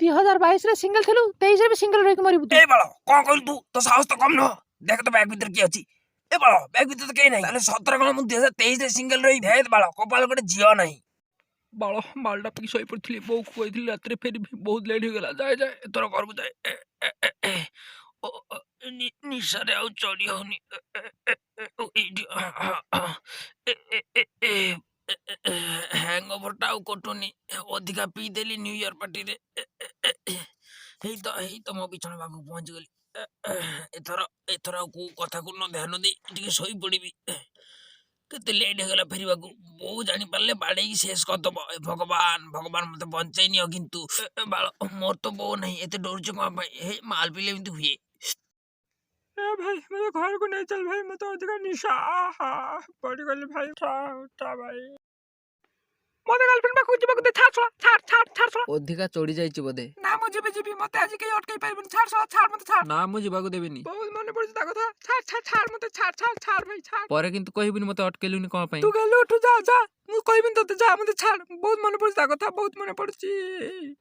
2022 रे सिंगल थलु 23 रे भी सिंगल रही मरिबु तू। ए बाळो कोन कहलु तू तो साहस तो कम न देख तो बैग भीतर की अछि। ए बाळो बैग भीतर तो केही नाही ताले 17 गण मु 2023 रे सिंगल रही भेद बाळो कपाल गोटे जियो नाही बाळो बालटा पी सोई पड़थली बो को कहथली रात्रे फेर बहुत लेट हो गेला जाय जाय तोर घर को जाय निशा रे आउ चढ़ी होनी हैंगओवर टा कोटुनी अधिका पी देली न्यू ईयर पार्टी रे हेई तो मो बिछण बागु पहुंच गली एथर को कथा को न ध्यान दे टिके सोई पड़ीबी केते लेट हो गला फेरिबाकू बो जानि पारले बाड़े की शेष करदब भगवान भगवान मते बंचाई नियो किंतु बाळ मोर तो बो नहीं एते डर छ को भाई हे माल पीले बिंतु हुए ए भाई मते घर को नहीं चल भाई मते अधिका निशा पड़ी गली भाई उठा भाई मते गर्लफ्रेंड बा खुजी बक दे छाड़ अधिका चढ़ी जाइछि बोधे ना मु जीबी मते आज के अटकाई पाइबन छाड़ मते छाड़ ना मु जीवाको देबिनी बहुत मन पड़छ ता कथा छाड़ मते छाड़ भाई छाड़ परे किंतु कहबिनी मते अटकेलुनी कोन पई तू गलो उठ जा मु कहबिन तते जा मते छाड़ बहुत मन पड़छ ता कथा बहुत मन पड़छि।